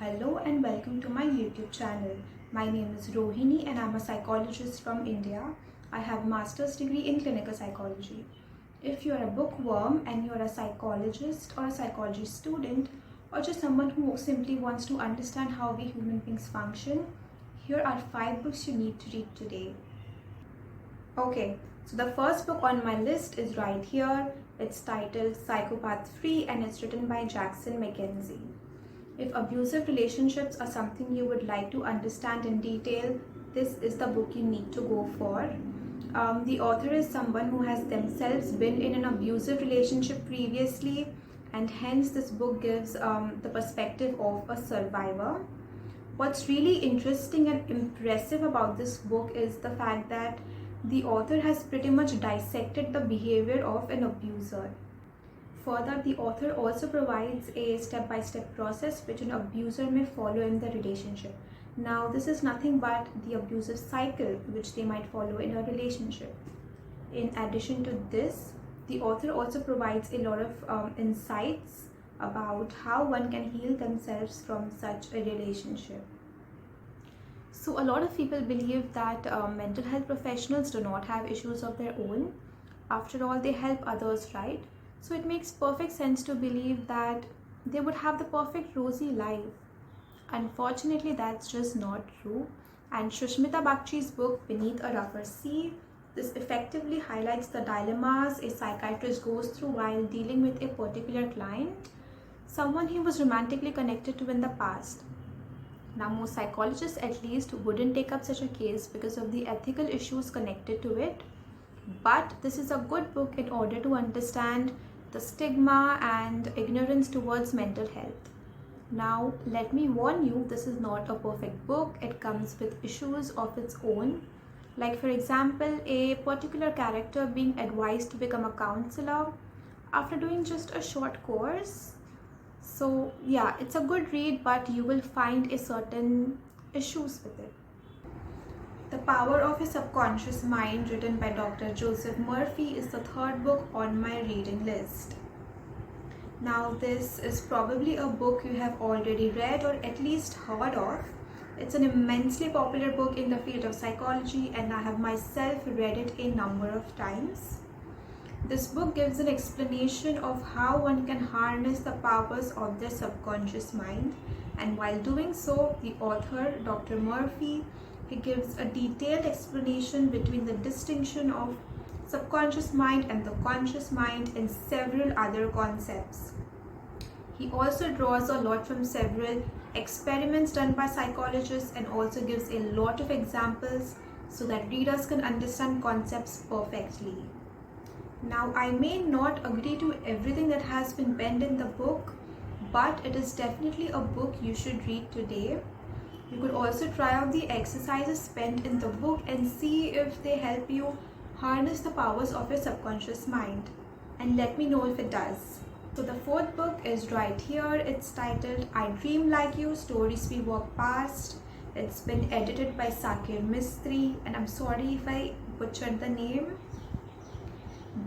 Hello and welcome to my YouTube channel. My name is Rohini and I'm a psychologist from India. I have a master's degree in clinical psychology. If you're a bookworm and you're a psychologist or a psychology student or just someone who simply wants to understand how we human beings function, here are 5 books you need to read today. Okay, so the first book on my list is right here. It's titled Psychopath 3 and it's written by Jackson Mackenzie. If abusive relationships are something you would like to understand in detail, this is the book you need to go for. The author is someone who has themselves been in an abusive relationship previously, and hence this book gives the perspective of a survivor. What's really interesting and impressive about this book is the fact that the author has pretty much dissected the behavior of an abuser. Further, the author also provides a step-by-step process which an abuser may follow in the relationship. Now, this is nothing but the abusive cycle which they might follow in a relationship. In addition to this, the author also provides a lot of insights about how one can heal themselves from such a relationship. So a lot of people believe that mental health professionals do not have issues of their own. After all, they help others, right? So it makes perfect sense to believe that they would have the perfect rosy life. Unfortunately, that's just not true. And Shushmita Bakchi's book, Beneath a Rougher Sea, this effectively highlights the dilemmas a psychiatrist goes through while dealing with a particular client, someone he was romantically connected to in the past. Now, most psychologists at least wouldn't take up such a case because of the ethical issues connected to it. But this is a good book in order to understand the stigma and ignorance towards mental health. Now, let me warn you, this is not a perfect book. It comes with issues of its own. Like, for example, a particular character being advised to become a counselor after doing just a short course. So, yeah, it's a good read, but you will find a certain issues with it. The Power of a Subconscious Mind, written by Dr. Joseph Murphy, is the third book on my reading list. Now, this is probably a book you have already read or at least heard of. It's an immensely popular book in the field of psychology, and I have myself read it a number of times. This book gives an explanation of how one can harness the powers of their subconscious mind, and while doing so, the author, Dr. Murphy, he gives a detailed explanation between the distinction of subconscious mind and the conscious mind and several other concepts. He also draws a lot from several experiments done by psychologists and also gives a lot of examples so that readers can understand concepts perfectly. Now, I may not agree to everything that has been penned in the book, but it is definitely a book you should read today. You could also try out the exercises spent in the book and see if they help you harness the powers of your subconscious mind. And let me know if it does. So the fourth book is right here. It's titled I Dream Like You, Stories We Walk Past. It's been edited by Sakir Mistry, and I'm sorry if I butchered the name.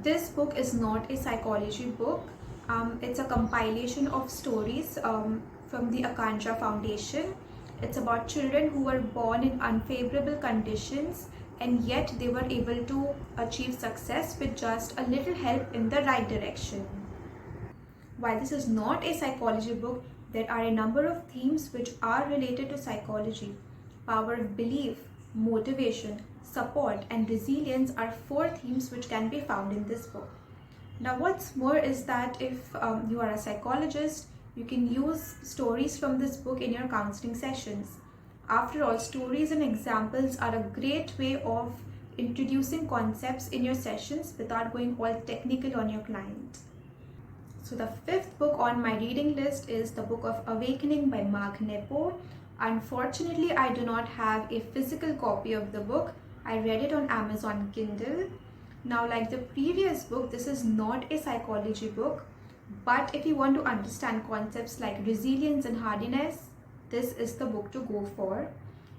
This book is not a psychology book. It's a compilation of stories from the Akansha Foundation. It's about children who were born in unfavorable conditions and yet they were able to achieve success with just a little help in the right direction. While this is not a psychology book, there are a number of themes which are related to psychology. Power of belief, motivation, support, and resilience are 4 themes which can be found in this book. Now, what's more is that if you are a psychologist, you can use stories from this book in your counseling sessions. After all, stories and examples are a great way of introducing concepts in your sessions without going all technical on your client. So the 5th book on my reading list is the Book of Awakening by Mark Nepo. Unfortunately, I do not have a physical copy of the book. I read it on Amazon Kindle. Now, like the previous book, this is not a psychology book. But if you want to understand concepts like resilience and hardiness, this is the book to go for.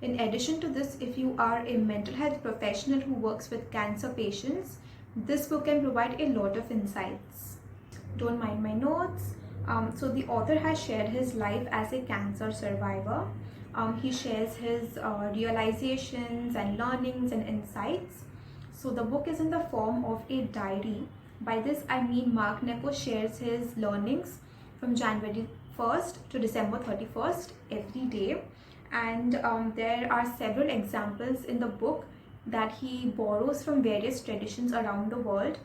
In addition to this, if you are a mental health professional who works with cancer patients, this book can provide a lot of insights. Don't mind my notes. So the author has shared his life as a cancer survivor. He shares his realizations and learnings and insights. So the book is in the form of a diary. By this I mean Mark Nepo shares his learnings from January 1st to December 31st every day. And there are several examples in the book that he borrows from various traditions around the world.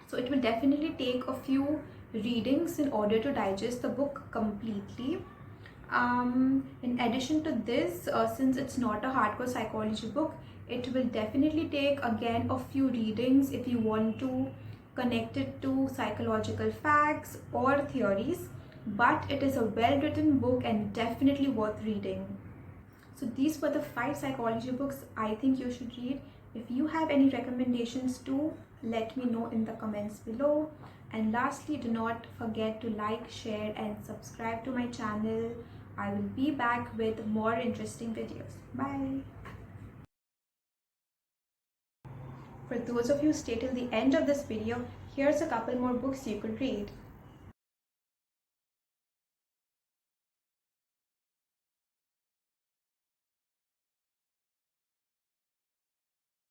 So it will definitely take a few readings in order to digest the book completely. In addition to this, since it's not a hardcore psychology book, it will definitely take again a few readings if you want to connect it to psychological facts or theories. But it is a well written book and definitely worth reading. So these were the 5 psychology books I think you should read. If you have any recommendations too, let me know in the comments below. And lastly, do not forget to like, share and subscribe to my channel. I will be back with more interesting videos. Bye. For those of you who stay till the end of this video, here's a couple more books you could read.